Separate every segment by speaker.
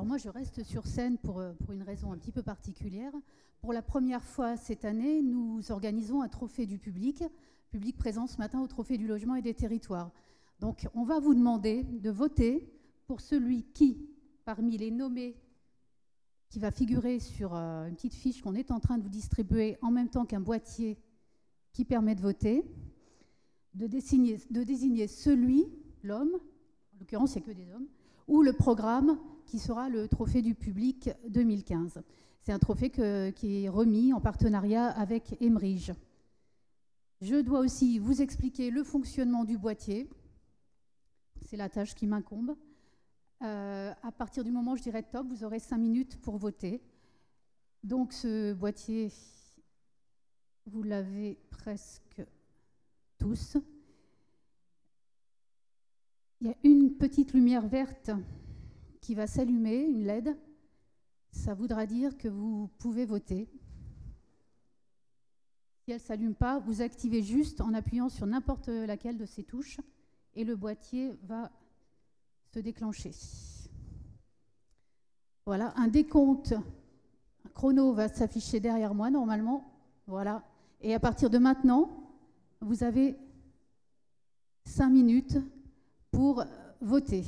Speaker 1: Alors moi, je reste sur scène pour une raison un petit peu particulière. Pour la première fois cette année, nous organisons un trophée du public. Public présent ce matin au trophée du logement et des territoires. Donc, on va vous demander de voter pour celui qui, parmi les nommés, qui va figurer sur une petite fiche qu'on est en train de vous distribuer en même temps qu'un boîtier qui permet de voter, de désigner celui, l'homme, en l'occurrence, il n'y a que des hommes, ou le programme qui sera le trophée du public 2015. C'est un trophée qui est remis en partenariat avec Emerige. Je dois aussi vous expliquer le fonctionnement du boîtier. C'est la tâche qui m'incombe. À partir du moment où je dirais top, vous aurez 5 minutes pour voter. Donc ce boîtier, vous l'avez presque tous. Il y a une petite lumière verte qui va s'allumer, une LED. Ça voudra dire que vous pouvez voter. Si elle ne s'allume pas, vous activez juste en appuyant sur n'importe laquelle de ces touches et le boîtier va se déclencher. Voilà, un décompte, un chrono va s'afficher derrière moi normalement. Voilà. Et à partir de maintenant, vous avez 5 minutes pour voter.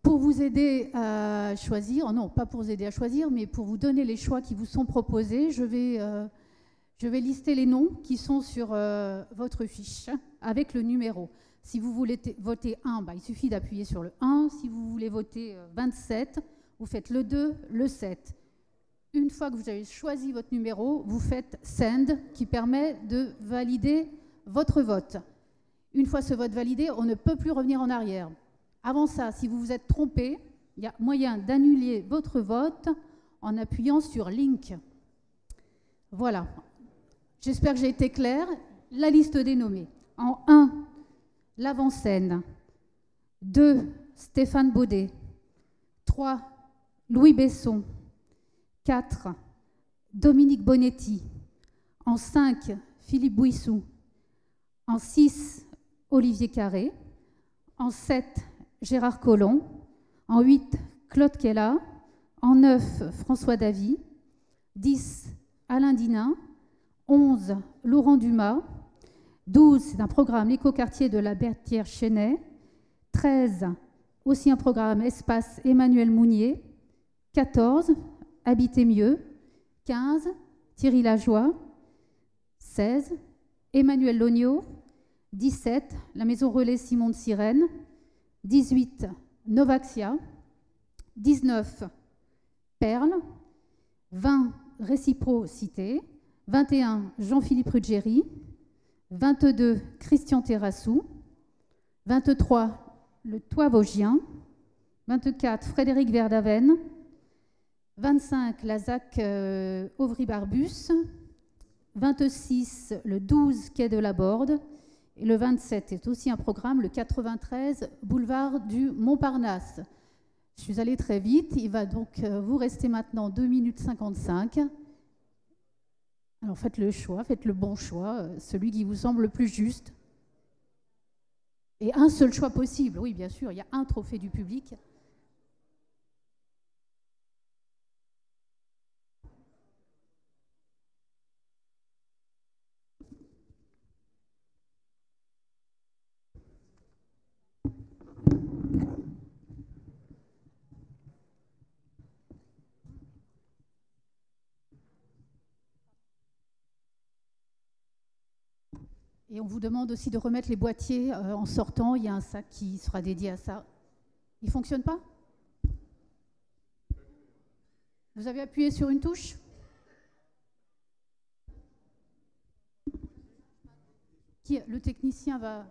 Speaker 1: Pour vous aider à choisir, non, pas pour vous aider à choisir, mais pour vous donner les choix qui vous sont proposés, je vais lister les noms qui sont sur votre fiche avec le numéro. Si vous voulez voter 1, il suffit d'appuyer sur le 1. Si vous voulez voter 27, vous faites le 2, le 7. Une fois que vous avez choisi votre numéro, vous faites Send, qui permet de valider votre vote. Une fois ce vote validé, on ne peut plus revenir en arrière. Avant ça, si vous vous êtes trompé, il y a moyen d'annuler votre vote en appuyant sur Link. Voilà. J'espère que j'ai été claire. La liste des nommés. En 1, l'avant-scène. 2, Stéphane Baudet. 3, Louis Besson. 4, Dominique Bonetti. En 5, Philippe Bouissou. En 6, Olivier Carré. En 7, Gérard Collomb. En 8, Claude Kella. En 9, François Davy. 10, Alain Dinin. 11, Laurent Dumas. 12, c'est un programme L'écoquartier de la Bertière-Chesnay. 13, aussi un programme Espace Emmanuel Mounier. 14, Habiter mieux. 15, Thierry Lajoie. 16, Emmanuel Lognaud. 17, la Maison Relais Simon de Sirène. 18, Novaxia. 19, Perle. 20, Réciprocité. 21, Jean-Philippe Ruggieri. 22, Christian Terrassou. 23, le Toit Vosgien. 24, Frédéric Verdaven. 25, la ZAC Auvry-Barbus. 26, le 12, Quai de la Borde. Et le 27 est aussi un programme, le 93, boulevard du Montparnasse. Je suis allée très vite. Il va donc vous rester maintenant 2 minutes 55. Alors faites le choix, faites le bon choix, celui qui vous semble le plus juste. Et un seul choix possible, oui bien sûr, il y a un trophée du public. Et on vous demande aussi de remettre les boîtiers en sortant. Il y a un sac qui sera dédié à ça. Il ne fonctionne pas? Vous avez appuyé sur une touche? Le technicien va...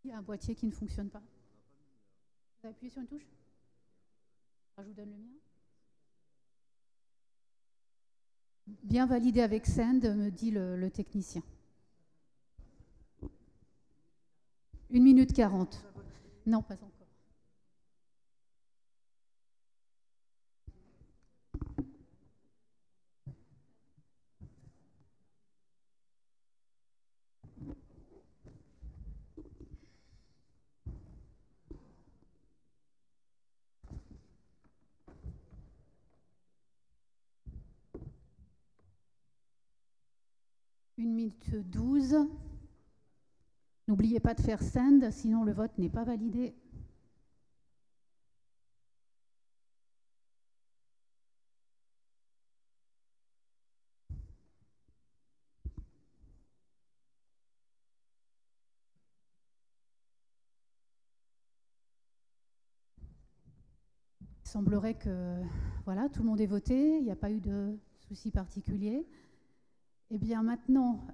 Speaker 1: Il y a un boîtier qui ne fonctionne pas. Vous avez appuyé sur une touche? Alors, je vous donne le mien. Bien validé avec Send, me dit le technicien. 1 minute 40. Non, pas encore. 1 minute 12. N'oubliez pas de faire send, sinon le vote n'est pas validé. Il semblerait que voilà, tout le monde ait voté, il n'y a pas eu de souci particulier. Eh bien maintenant,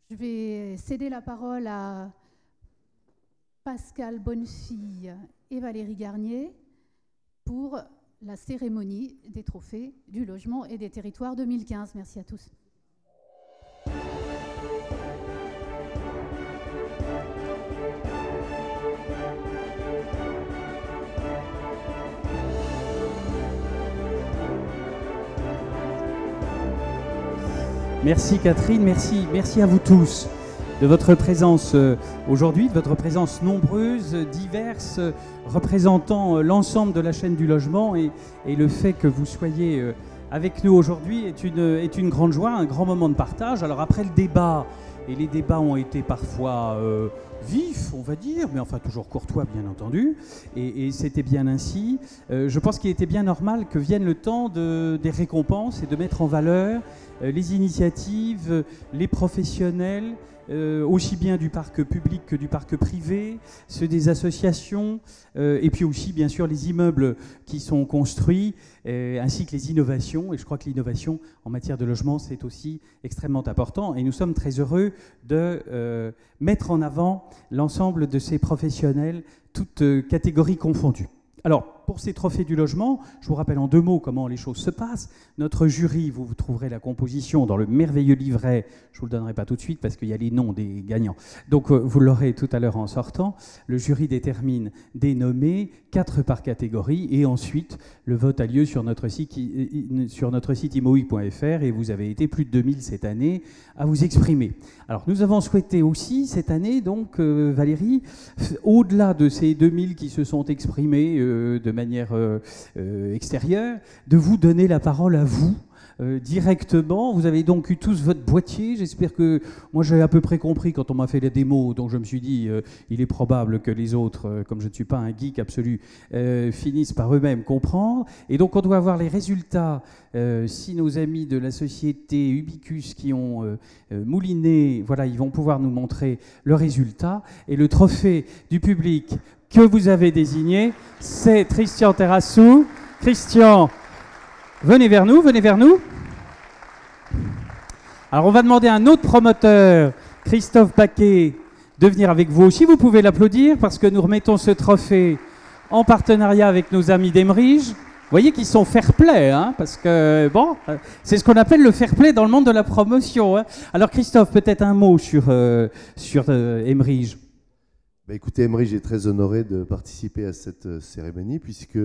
Speaker 1: je vais céder la parole à Pascal Bonnefille et Valérie Garnier pour la cérémonie des trophées du logement et des territoires 2015. Merci à tous.
Speaker 2: Merci Catherine, merci à vous tous de votre présence aujourd'hui, de votre présence nombreuse, diverse, représentant l'ensemble de la chaîne du logement et le fait que vous soyez avec nous aujourd'hui est une grande joie, un grand moment de partage. Alors après le débat, et les débats ont été parfois vifs, on va dire, mais enfin toujours courtois bien entendu, et c'était bien ainsi. Je pense qu'il était bien normal que vienne le temps des récompenses et de mettre en valeur les initiatives, les professionnels, aussi bien du parc public que du parc privé, ceux des associations, et puis aussi bien sûr les immeubles qui sont construits, ainsi que les innovations. Et je crois que l'innovation en matière de logement, c'est aussi extrêmement important. Et nous sommes très heureux de mettre en avant l'ensemble de ces professionnels, toutes catégories confondues. Alors, pour ces trophées du logement, je vous rappelle en 2 mots comment les choses se passent. Notre jury, vous trouverez la composition dans le merveilleux livret. Je ne vous le donnerai pas tout de suite parce qu'il y a les noms des gagnants. Donc, vous l'aurez tout à l'heure en sortant. Le jury détermine des nommés, 4 par catégorie, et ensuite, le vote a lieu sur notre site imoui.fr, et vous avez été plus de 2000 cette année à vous exprimer. Alors, nous avons souhaité aussi cette année, donc, Valérie, au-delà de ces 2000 qui se sont exprimés de manière extérieure, de vous donner la parole à vous directement. Vous avez donc eu tous votre boîtier. J'espère que moi j'ai à peu près compris quand on m'a fait la démo, donc je me suis dit il est probable que les autres, comme je ne suis pas un geek absolu, finissent par eux-mêmes comprendre. Et donc on doit avoir les résultats. Si nos amis de la société Ubicus qui ont mouliné, voilà, ils vont pouvoir nous montrer le résultat. Et le trophée du public que vous avez désigné, c'est Christian Terrassou. Christian, venez vers nous, venez vers nous. Alors on va demander à un autre promoteur, Christophe Paquet, de venir avec vous aussi. Vous pouvez l'applaudir parce que nous remettons ce trophée en partenariat avec nos amis d'Emerige. Vous voyez qu'ils sont fair-play, hein, parce que, bon, c'est ce qu'on appelle le fair-play dans le monde de la promotion. Hein. Alors Christophe, peut-être un mot sur Emerige.
Speaker 3: Bah écoutez, Emerige est très honoré de participer à cette cérémonie puisque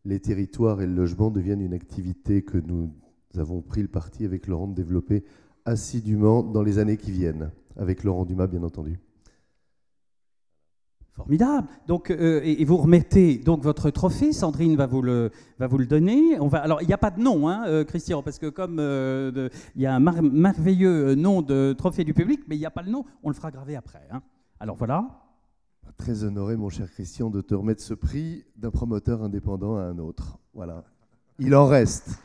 Speaker 3: les territoires et le logement deviennent une activité que nous avons pris le parti avec Laurent de développer assidûment dans les années qui viennent, avec Laurent Dumas bien entendu.
Speaker 2: Formidable. Donc, et vous remettez donc votre trophée. Sandrine va vous le donner. Alors, il n'y a pas de nom, hein, Christian, parce que comme il y a un merveilleux nom de trophée du public, mais il n'y a pas le nom, on le fera graver après. Hein. Alors voilà.
Speaker 3: Très honoré, mon cher Christian, de te remettre ce prix d'un promoteur indépendant à un autre. Voilà. Il en reste.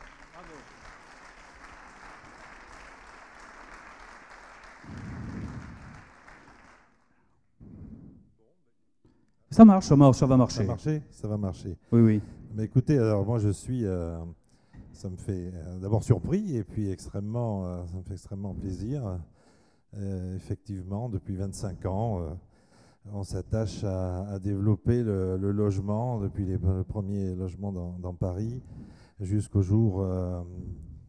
Speaker 2: Ça marche, ça va marcher.
Speaker 4: Ça va marcher.
Speaker 2: Oui, oui.
Speaker 4: Mais écoutez, alors moi je suis, ça me fait d'abord surpris et puis ça me fait extrêmement plaisir. Effectivement, depuis 25 ans, on s'attache à développer le logement, depuis le premier logement dans Paris, jusqu'au jour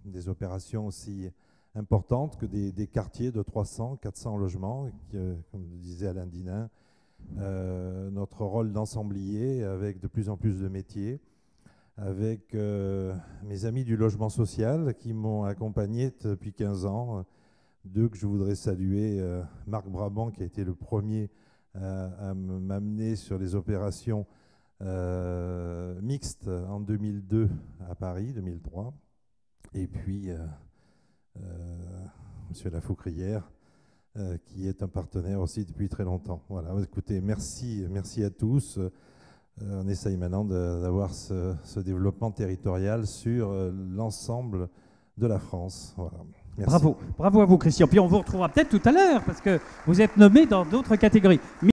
Speaker 4: des opérations aussi importantes que des quartiers de 300, 400 logements, comme le disait Alain Dinin. Notre rôle d'ensemblier avec de plus en plus de métiers, avec mes amis du logement social qui m'ont accompagné depuis 15 ans, 2 que je voudrais saluer, Marc Brabant qui a été le premier à m'amener sur les opérations mixtes en 2002 à Paris, 2003, et puis Monsieur Lafoucrière, qui est un partenaire aussi depuis très longtemps. Voilà, écoutez, merci à tous. On essaye maintenant d'avoir ce développement territorial sur l'ensemble de la France. Voilà. Merci.
Speaker 2: Bravo à vous, Christian. Puis on vous retrouvera peut-être tout à l'heure, parce que vous êtes nommé dans d'autres catégories.